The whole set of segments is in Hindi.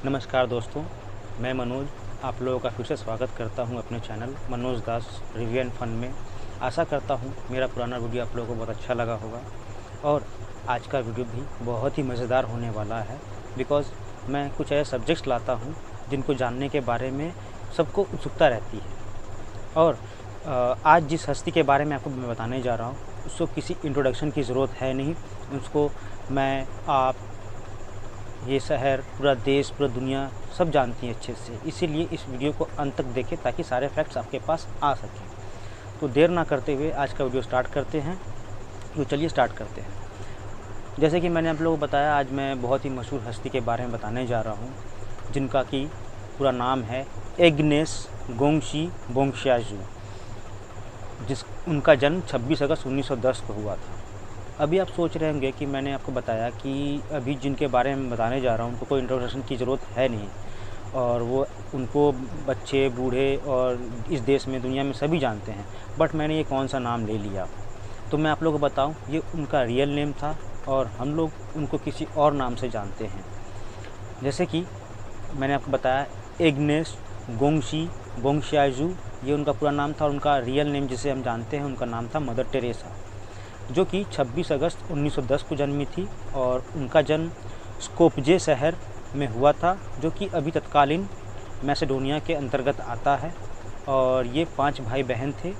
नमस्कार दोस्तों, मैं मनोज आप लोगों का फिर से स्वागत करता हूं अपने channel Manoj Das review and fun में। आशा करता हूं मेरा पुराना वीडियो आप लोगों को बहुत अच्छा लगा होगा और आज का वीडियो भी बहुत ही मज़ेदार होने वाला है। बिकॉज़ मैं कुछ ऐसे सब्जेक्ट्स लाता हूं जिनको जानने के बारे में सबको उत्सुकता रहती है। और आज जिस हस्ती के बारे में आपको मैं बताने जा रहा हूँ उसको किसी इंट्रोडक्शन की ज़रूरत है नहीं। उसको मैं, आप, ये शहर, पूरा देश, पूरा दुनिया सब जानती है अच्छे से। इसीलिए इस वीडियो को अंत तक देखें ताकि सारे फैक्ट्स आपके पास आ सकें। तो देर ना करते हुए आज का वीडियो स्टार्ट करते हैं। तो चलिए स्टार्ट करते हैं। जैसे कि मैंने आप लोगों को बताया, आज मैं बहुत ही मशहूर हस्ती के बारे में बताने जा रहा हूँ जिनका कि पूरा नाम है एग्नेस गोंगशी बोंगशियाजू। उनका जन्म 26 अगस्त 1910 को हुआ था। अभी आप सोच रहे होंगे कि मैंने आपको बताया कि अभी जिनके बारे में बताने जा रहा हूँ उनको कोई इंट्रोडक्शन की ज़रूरत है नहीं, और वो उनको बच्चे, बूढ़े और इस देश में, दुनिया में सभी जानते हैं। बट मैंने ये कौन सा नाम ले लिया, तो मैं आप लोगों को बताऊँ, ये उनका रियल नेम था और हम लोग उनको किसी और नाम से जानते हैं। जैसे कि मैंने आपको बताया एग्नेस गोंगशी बोंगशियाजू, ये उनका पूरा नाम था। और उनका रियल नेम जिसे हम जानते हैं उनका नाम था मदर टेरेसा, जो कि 26 अगस्त 1910 को जन्मी थी। और उनका जन्म स्कोपजे शहर में हुआ था, जो कि अभी तत्कालीन मैसेडोनिया के अंतर्गत आता है। और ये 5 भाई बहन थे,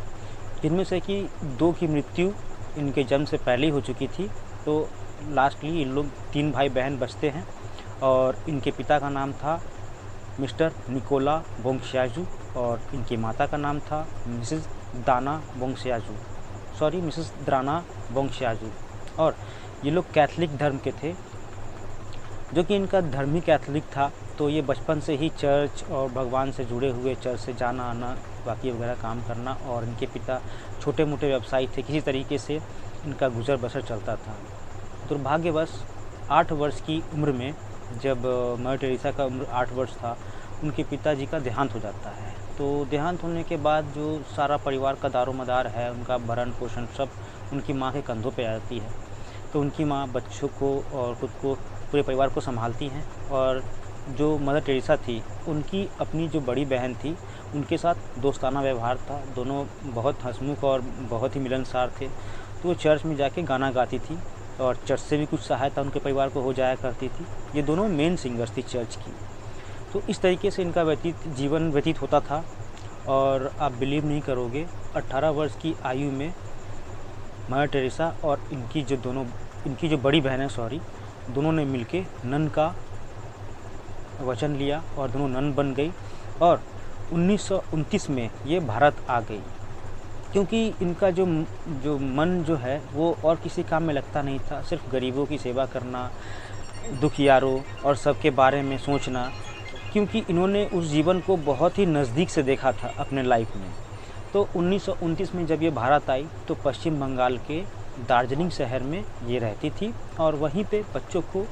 जिनमें से कि 2 की मृत्यु इनके जन्म से पहले ही हो चुकी थी। तो लास्टली इन लोग 3 भाई बहन बचते हैं। और इनके पिता का नाम था मिस्टर निकोला बोंगशियाजू और इनकी माता का नाम था मिसेस दाना बोंगशियाजू, मिसेस द्राना बोंगशियाजू। और ये लोग कैथलिक धर्म के थे, जो कि इनका धर्म ही कैथलिक था। तो ये बचपन से ही चर्च और भगवान से जुड़े हुए, चर्च से जाना आना, बाकी वगैरह काम करना। और इनके पिता छोटे मोटे व्यवसायी थे, किसी तरीके से इनका गुजर बसर चलता था। दुर्भाग्यवश 8 वर्ष की उम्र में, जब मदर टेरेसा का उम्र 8 वर्ष था, उनके पिताजी का देहांत हो जाता है। तो देहांत होने के बाद जो सारा परिवार का दारोमदार है, उनका भरण पोषण सब उनकी माँ के कंधों पे आ जाती है। तो उनकी माँ बच्चों को और खुद को, पूरे परिवार को संभालती हैं। और जो मदर टेरेसा थी, उनकी अपनी जो बड़ी बहन थी, उनके साथ दोस्ताना व्यवहार था। दोनों बहुत हंसमुख और बहुत ही मिलनसार थे। तो वो चर्च में जाके गाना गाती थी और चर्च से भी कुछ सहायता उनके परिवार को हो जाया करती थी। ये दोनों मेन सिंगर्स थी चर्च की। तो इस तरीके से इनका जीवन व्यतीत होता था। और आप बिलीव नहीं करोगे, 18 वर्ष की आयु में मदर टेरेसा और इनकी जो बड़ी बहन है, दोनों ने मिलके नन का वचन लिया और दोनों नन बन गई। और 1929 में ये भारत आ गई, क्योंकि इनका जो मन जो है वो और किसी काम में लगता नहीं था। सिर्फ गरीबों की सेवा करना, दुखियारों और सबके बारे में सोचना, क्योंकि इन्होंने उस जीवन को बहुत ही नज़दीक से देखा था अपने लाइफ में। तो 1929 में जब ये भारत आई तो पश्चिम बंगाल के दार्जिलिंग शहर में ये रहती थी और वहीं पे बच्चों को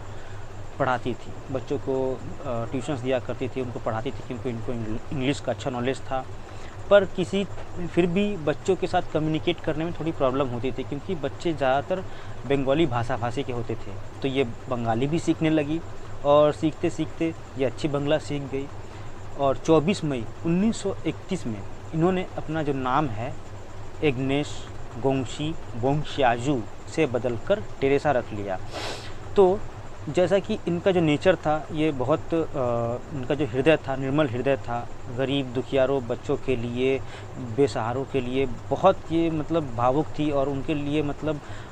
पढ़ाती थी। बच्चों को ट्यूशन्स दिया करती थी, उनको पढ़ाती थी, क्योंकि इनको इंग्लिश का अच्छा नॉलेज था। पर फिर भी बच्चों के साथ कम्युनिकेट करने में थोड़ी प्रॉब्लम होती थी, क्योंकि बच्चे ज़्यादातर बंगाली भाषी के होते थे। तो ये बंगाली भी सीखने लगी और सीखते सीखते ये अच्छी बंगला सीख गई। और 24 मई 1931 में इन्होंने अपना जो नाम है एग्नेस गोंगशी बोंगशियाजू से बदलकर टेरेसा रख लिया। तो जैसा कि इनका जो नेचर था, ये बहुत इनका जो हृदय था, निर्मल हृदय था। गरीब दुखियारों बच्चों के लिए, बेसहारों के लिए बहुत ये भावुक थी। और उनके लिए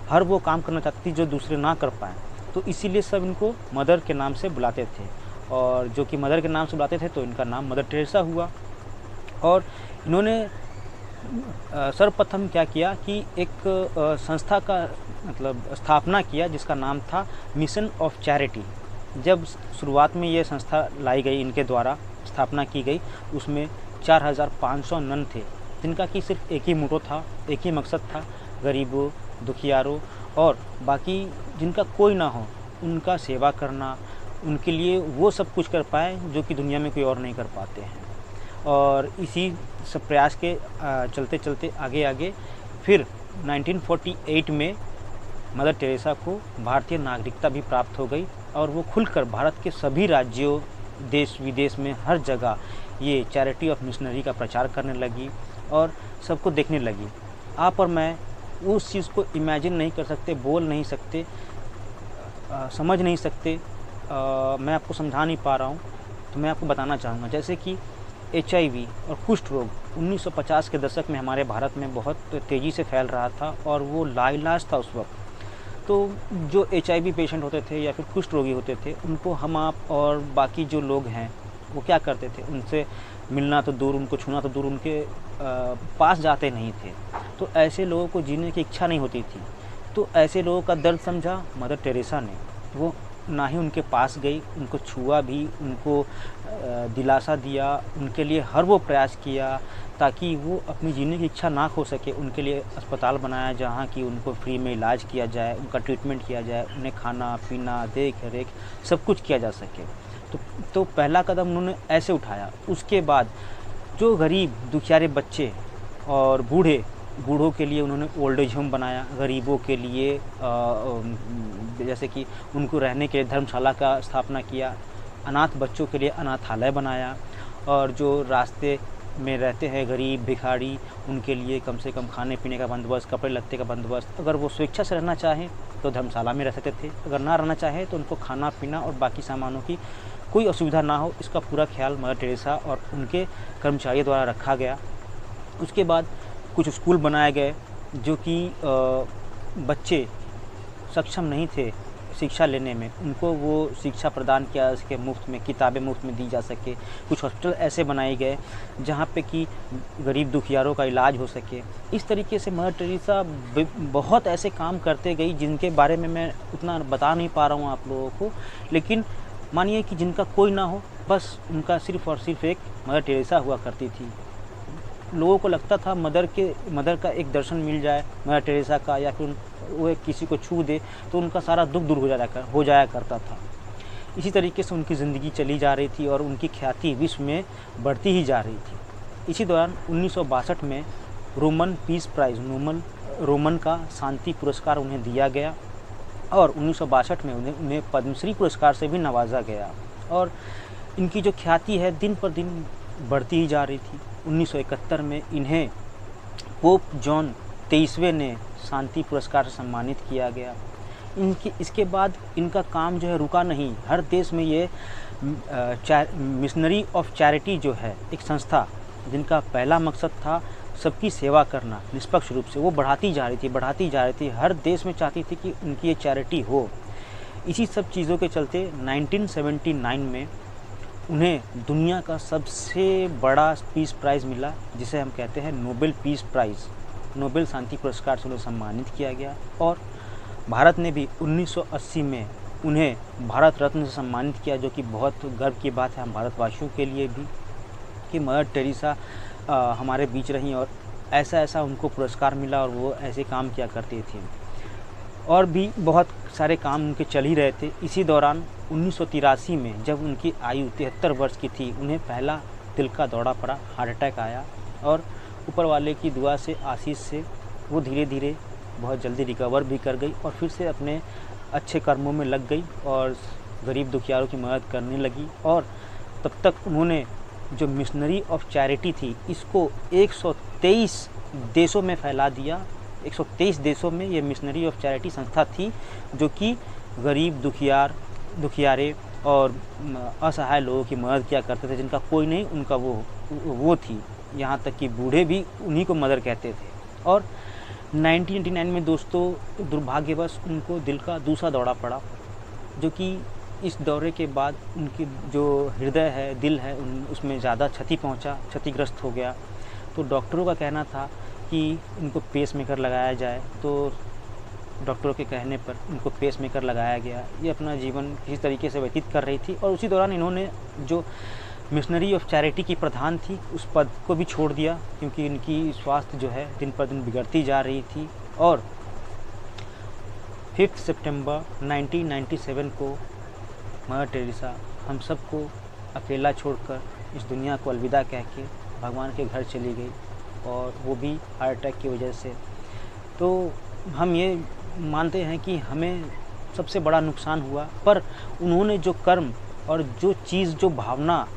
हर वो काम करना चाहती थी जो दूसरे ना कर पाएँ। तो इसीलिए सब इनको मदर के नाम से बुलाते थे। और जो कि मदर के नाम से बुलाते थे तो इनका नाम मदर टेरेसा हुआ। और इन्होंने सर्वप्रथम क्या किया कि एक संस्था का स्थापना किया, जिसका नाम था मिशन ऑफ चैरिटी। जब शुरुआत में ये संस्था लाई गई, इनके द्वारा स्थापना की गई, उसमें 4500 नन थे, जिनका कि सिर्फ एक ही मोटो था, एक ही मकसद था, गरीबों, दुखियारों और बाकी जिनका कोई ना हो उनका सेवा करना, उनके लिए वो सब कुछ कर पाएँ जो कि दुनिया में कोई और नहीं कर पाते हैं। और इसी सब प्रयास के चलते चलते आगे फिर 1948 में मदर टेरेसा को भारतीय नागरिकता भी प्राप्त हो गई और वो खुलकर भारत के सभी राज्यों देश विदेश में हर जगह ये चैरिटी ऑफ मिशनरी का प्रचार करने लगी और सबको देखने लगी। आप और मैं उस चीज़ को इमेजिन नहीं कर सकते, बोल नहीं सकते, समझ नहीं सकते। मैं आपको समझा नहीं पा रहा हूँ, तो मैं आपको बताना चाहूँगा। जैसे कि HIV और कुष्ठ रोग 1950 के दशक में हमारे भारत में बहुत तेज़ी से फैल रहा था और वो लाइलाज था उस वक्त। तो जो HIV पेशेंट होते थे या फिर कुष्ठ रोगी होते थे, उनको हम आप और बाकी जो लोग हैं वो क्या करते थे, उनसे मिलना तो दूर, उनको छूना तो दूर, उनके पास जाते नहीं थे। तो ऐसे लोगों को जीने की इच्छा नहीं होती थी। तो ऐसे लोगों का दर्द समझा मदर टेरेसा ने। वो ना ही उनके पास गई, उनको छुआ भी, उनको दिलासा दिया, उनके लिए हर वो प्रयास किया ताकि वो अपनी जीने की इच्छा ना खो सके। उनके लिए अस्पताल बनाया जहाँ कि उनको फ्री में इलाज किया जाए, उनका ट्रीटमेंट किया जाए, उन्हें खाना पीना, देख रेख सब कुछ किया जा सके। तो पहला कदम उन्होंने ऐसे उठाया। उसके बाद जो गरीब दुखियारे बच्चे और बूढ़ों के लिए उन्होंने ओल्ड एज होम बनाया। गरीबों के लिए जैसे कि उनको रहने के लिए धर्मशाला का स्थापना किया। अनाथ बच्चों के लिए अनाथालय बनाया और जो रास्ते में रहते हैं गरीब भिखारी, उनके लिए कम से कम खाने पीने का बंदोबस्त, कपड़े लत्ते का बंदोबस्त। अगर वो स्वेच्छा से रहना चाहें तो धर्मशाला में रह सकते थे, अगर ना रहना चाहें तो उनको खाना पीना और बाकी सामानों की कोई असुविधा ना हो, इसका पूरा ख्याल मदर टेरेसा और उनके कर्मचारियों द्वारा रखा गया। उसके बाद कुछ स्कूल बनाए गए जो कि बच्चे सक्षम नहीं थे शिक्षा लेने में, उनको वो शिक्षा प्रदान किया सके, मुफ्त में किताबें मुफ्त में दी जा सके। कुछ हॉस्पिटल ऐसे बनाए गए जहाँ पे कि गरीब दुखियारों का इलाज हो सके। इस तरीके से मदर टेरेसा बहुत ऐसे काम करते गई जिनके बारे में मैं उतना बता नहीं पा रहा हूँ आप लोगों को। लेकिन मानिए कि जिनका कोई ना हो, बस उनका सिर्फ़ और सिर्फ एक मदर टेरेसा हुआ करती थी। लोगों को लगता था मदर का एक दर्शन मिल जाए मदर टेरेसा का, या फिर वो किसी को छू दे तो उनका सारा दुख दूर हो जाया करता था। इसी तरीके से उनकी ज़िंदगी चली जा रही थी और उनकी ख्याति विश्व में बढ़ती ही जा रही थी। इसी दौरान 1962 में रोमन पीस प्राइज़, रोमन का शांति पुरस्कार उन्हें दिया गया और 1962 में उन्हें पद्मश्री पुरस्कार से भी नवाजा गया। और इनकी जो ख्याति है दिन पर दिन बढ़ती ही जा रही थी। 1971 में इन्हें पोप जॉन 23वें ने शांति पुरस्कार से सम्मानित किया गया। इसके बाद इनका काम जो है रुका नहीं। हर देश में ये मिशनरी ऑफ चैरिटी जो है एक संस्था, जिनका पहला मकसद था सबकी सेवा करना निष्पक्ष रूप से, वो बढ़ाती जा रही थी। हर देश में चाहती थी कि उनकी ये चैरिटी हो। इसी सब चीज़ों के चलते 1979 में उन्हें दुनिया का सबसे बड़ा पीस प्राइज़ मिला, जिसे हम कहते हैं नोबेल पीस प्राइज़। नोबेल शांति पुरस्कार से उन्हें सम्मानित किया गया। और भारत ने भी 1980 में उन्हें भारत रत्न से सम्मानित किया, जो कि बहुत गर्व की बात है हम भारतवासियों के लिए भी कि मदर टेरेसा हमारे बीच रहीं और ऐसा उनको पुरस्कार मिला और वो ऐसे काम किया करती थी। और भी बहुत सारे काम उनके चल ही रहे थे। इसी दौरान 1983 में जब उनकी आयु 73 वर्ष की थी, उन्हें पहला दिल का दौरा पड़ा, हार्ट अटैक आया। और ऊपर वाले की दुआ से, आशीष से वो धीरे धीरे बहुत जल्दी रिकवर भी कर गई और फिर से अपने अच्छे कर्मों में लग गई और गरीब दुखियारों की मदद करने लगी। और तब तक उन्होंने जो मिशनरी ऑफ चैरिटी थी, इसको 123 देशों में फैला दिया। 123 देशों में ये मिशनरी ऑफ चैरिटी संस्था थी, जो कि गरीब दुखियारे और असहाय लोगों की मदद किया करते थे। जिनका कोई नहीं, उनका वो थी। यहाँ तक कि बूढ़े भी उन्हीं को मदर कहते थे। और 1999 में दोस्तों दुर्भाग्यवश उनको दिल का दूसरा दौरा पड़ा, जो कि इस दौरे के बाद उनकी जो हृदय है, दिल है, उसमें ज़्यादा क्षतिग्रस्त हो गया। तो डॉक्टरों का कहना था कि इनको पेसमेकर लगाया जाए। तो डॉक्टरों के कहने पर उनको पेसमेकर लगाया गया। ये अपना जीवन किसी तरीके से व्यतीत कर रही थी और उसी दौरान इन्होंने जो मिशनरी ऑफ चैरिटी की प्रधान थी उस पद को भी छोड़ दिया, क्योंकि इनकी स्वास्थ्य जो है दिन पर दिन बिगड़ती जा रही थी। और 5 सितंबर 1997 को मदर टेरेसा हम सबको अकेला छोड़कर इस दुनिया को अलविदा कह के भगवान के घर चली गई, और वो भी हार्ट अटैक की वजह से। तो हम ये मानते हैं कि हमें सबसे बड़ा नुकसान हुआ, पर उन्होंने जो कर्म और जो चीज़, जो भावना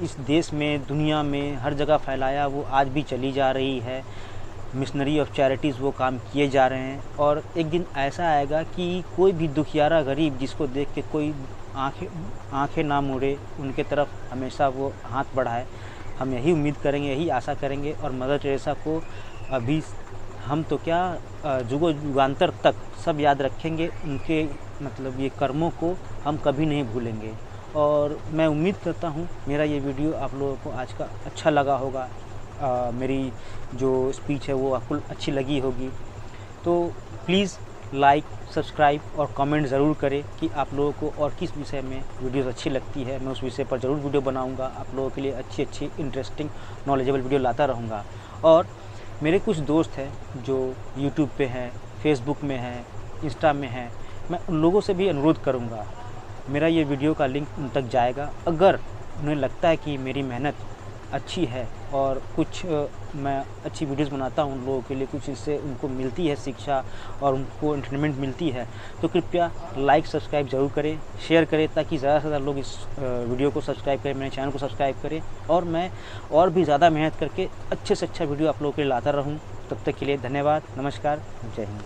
इस देश में, दुनिया में हर जगह फैलाया, वो आज भी चली जा रही है। मिशनरी ऑफ चैरिटीज़ वो काम किए जा रहे हैं, और एक दिन ऐसा आएगा कि कोई भी दुखियारा गरीब जिसको देख के कोई आंखें ना मोड़े, उनके तरफ हमेशा वो हाथ बढ़ाए। हम यही उम्मीद करेंगे, यही आशा करेंगे। और मदर टेरेसा को अभी हम तो क्या, जुगों जुगांतर तक सब याद रखेंगे। उनके मतलब ये कर्मों को हम कभी नहीं भूलेंगे। और मैं उम्मीद करता हूँ मेरा ये वीडियो आप लोगों को आज का अच्छा लगा होगा। मेरी जो स्पीच है वो आपको अच्छी लगी होगी। तो प्लीज़ लाइक, सब्सक्राइब और कमेंट ज़रूर करें कि आप लोगों को और किस विषय में वीडियोस अच्छी लगती है। मैं उस विषय पर ज़रूर वीडियो बनाऊंगा। आप लोगों के लिए अच्छी अच्छी इंटरेस्टिंग नॉलेजेबल वीडियो लाता रहूँगा। और मेरे कुछ दोस्त हैं जो यूट्यूब पे हैं, फेसबुक में हैं, इंस्टा में हैं, मैं उन लोगों से भी अनुरोध करूँगा, मेरा ये वीडियो का लिंक उन तक जाएगा। अगर उन्हें लगता है कि मेरी मेहनत अच्छी है और कुछ मैं अच्छी वीडियोस बनाता हूँ उन लोगों के लिए, कुछ इससे उनको मिलती है शिक्षा और उनको एंटरटेनमेंट मिलती है, तो कृपया लाइक, सब्सक्राइब ज़रूर करें, शेयर करें, ताकि ज़्यादा से ज़्यादा लोग इस वीडियो को सब्सक्राइब करें, मेरे चैनल को सब्सक्राइब करें, और मैं और भी ज़्यादा मेहनत करके अच्छे से अच्छा वीडियो आप लोगों के लिए लाता रहूँ। तब तक के लिए धन्यवाद, नमस्कार, जय हिंद।